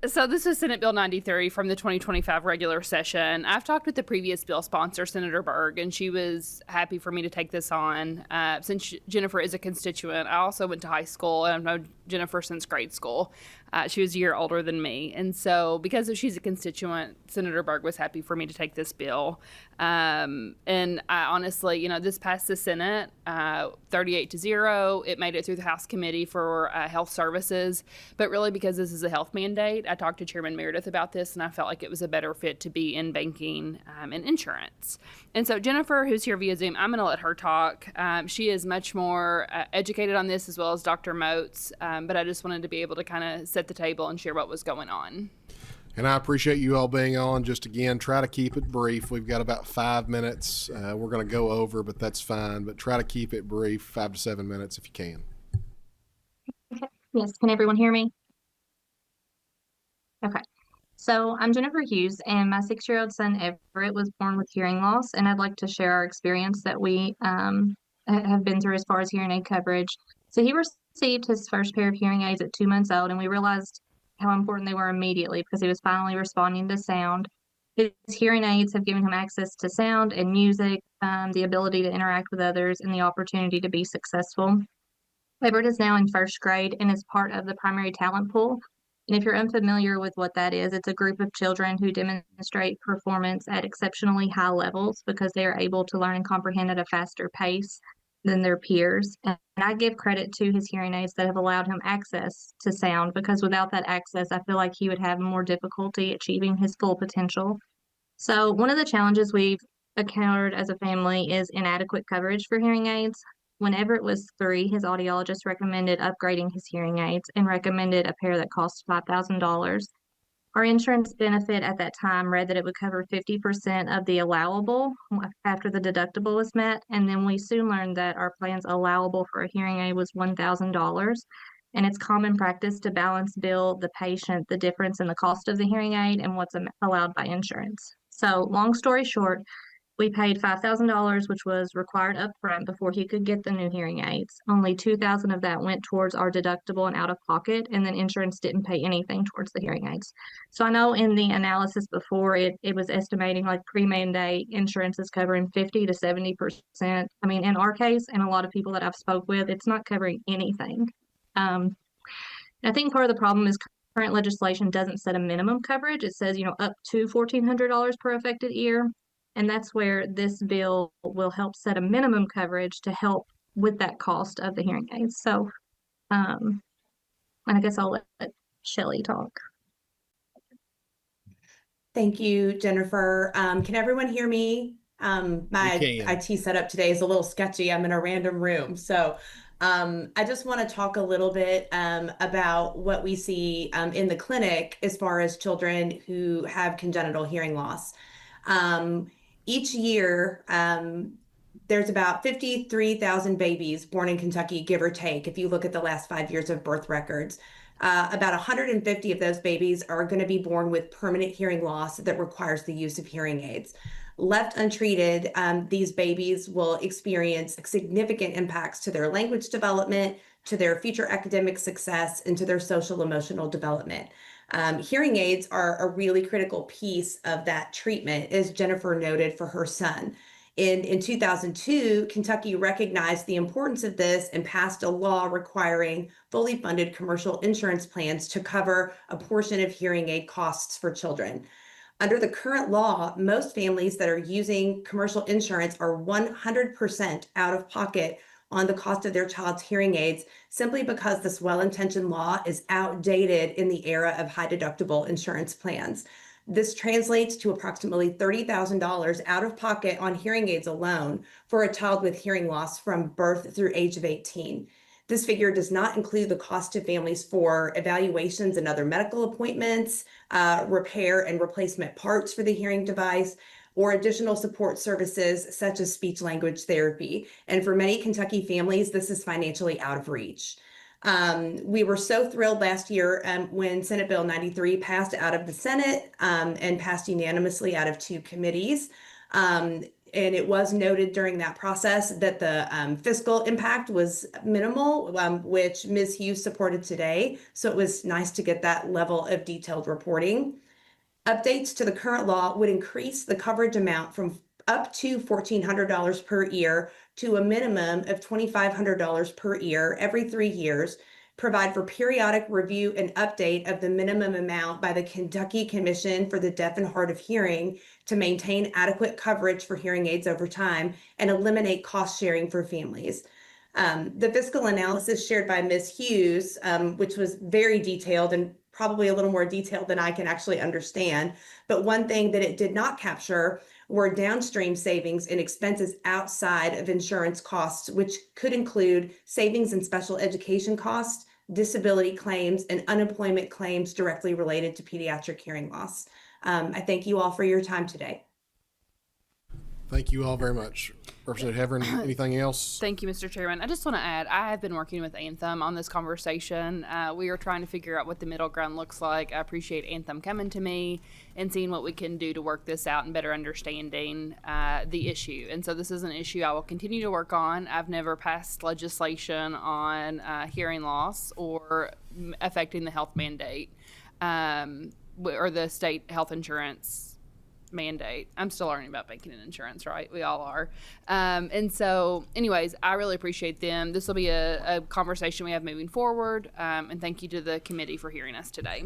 So this is Senate Bill 93 from the 2025 regular session. I've talked with the previous bill sponsor, Senator Berg, and she was happy for me to take this on. Since Jennifer is a constituent, I also went to high school, and I've known Jennifer since grade school. She was a year older than me. And so because she's a constituent, Senator Berg was happy for me to take this bill. And I honestly, this passed the Senate 38-0. It made it through the House Committee for Health Services. But really, because this is a health mandate, I talked to Chairman Meredith about this, and I felt like it was a better fit to be in banking and insurance. And so Jennifer, who's here via Zoom, I'm going to let her talk. She is much more educated on this, as well as Dr. Moats. But I just wanted to be able to kind of set the table and share what was going on. And I appreciate you all being on. Just again, try to keep it brief. We've got about 5 minutes. We're going to go over, but that's fine. But try to keep it brief, 5 to 7 minutes if you can. Okay. Yes, can everyone hear me? Okay. So I'm Jennifer Hughes, and my 6-year-old son Everett was born with hearing loss, and I'd like to share our experience that we have been through as far as hearing aid coverage. So he received his first pair of hearing aids at 2 months old, and we realized how important they were immediately because he was finally responding to sound. His hearing aids have given him access to sound and music, the ability to interact with others, and the opportunity to be successful. Everett is now in 1st grade and is part of the primary talent pool. And if you're unfamiliar with what that is, it's a group of children who demonstrate performance at exceptionally high levels because they are able to learn and comprehend at a faster pace than their peers. And I give credit to his hearing aids that have allowed him access to sound, because without that access, I feel like he would have more difficulty achieving his full potential. So one of the challenges we've encountered as a family is inadequate coverage for hearing aids. When Everett was 3, his audiologist recommended upgrading his hearing aids and recommended a pair that cost $5,000. Our insurance benefit at that time read that it would cover 50% of the allowable after the deductible was met. And then we soon learned that our plan's allowable for a hearing aid was $1,000. And it's common practice to balance bill the patient the difference in the cost of the hearing aid and what's allowed by insurance. So long story short, we paid $5,000, which was required upfront before he could get the new hearing aids. Only $2,000 of that went towards our deductible and out of pocket, and then insurance didn't pay anything towards the hearing aids. So I know in the analysis before, it was estimating like pre-mandate insurance is covering 50 to 70%. I mean, in our case, and a lot of people that I've spoke with, it's not covering anything. I think part of the problem is current legislation doesn't set a minimum coverage. It says, up to $1,400 per affected ear. And that's where this bill will help set a minimum coverage to help with that cost of the hearing aids. So, and I guess I'll let Shelley talk. Thank you, Jennifer. Can everyone hear me? My IT setup today is a little sketchy. I'm in a random room. So I just want to talk a little bit about what we see in the clinic as far as children who have congenital hearing loss. Each year, there's about 53,000 babies born in Kentucky, give or take, if you look at the last 5 years of birth records. About 150 of those babies are going to be born with permanent hearing loss that requires the use of hearing aids. Left untreated, these babies will experience significant impacts to their language development, to their future academic success, and to their social emotional development. Hearing aids are a really critical piece of that treatment, as Jennifer noted for her son. In 2002, Kentucky recognized the importance of this and passed a law requiring fully funded commercial insurance plans to cover a portion of hearing aid costs for children. Under the current law, most families that are using commercial insurance are 100% out of pocket on the cost of their child's hearing aids, simply because this well-intentioned law is outdated in the era of high deductible insurance plans. This translates to approximately $30,000 out of pocket on hearing aids alone for a child with hearing loss from birth through age of 18. This figure does not include the cost to families for evaluations and other medical appointments, repair and replacement parts for the hearing device, or additional support services such as speech language therapy. And for many Kentucky families, this is financially out of reach. We were so thrilled last year when Senate Bill 93 passed out of the Senate and passed unanimously out of 2 committees. and it was noted during that process that the fiscal impact was minimal, which Ms. Hughes supported today. So it was nice to get that level of detailed reporting. Updates to the current law would increase the coverage amount from up to $1,400 per year to a minimum of $2,500 per year every 3 years, provide for periodic review and update of the minimum amount by the Kentucky Commission for the Deaf and Hard of Hearing to maintain adequate coverage for hearing aids over time, and eliminate cost sharing for families. The fiscal analysis shared by Ms. Hughes, which was very detailed and probably a little more detailed than I can actually understand. But one thing that it did not capture were downstream savings and expenses outside of insurance costs, which could include savings in special education costs, disability claims, and unemployment claims directly related to pediatric hearing loss. I thank you all for your time today. Thank you all very much. Representative Heavrin, anything else? Thank you, Mr. Chairman. I just want to add, I have been working with Anthem on this conversation. We are trying to figure out what the middle ground looks like. I appreciate Anthem coming to me and seeing what we can do to work this out and better understanding the issue. And so this is an issue I will continue to work on. I've never passed legislation on hearing loss or affecting the health mandate or the state health insurance mandate. I'm still learning about banking and insurance, right? We all are. And so anyways, I really appreciate them. This will be a conversation we have moving forward. And thank you to the committee for hearing us today.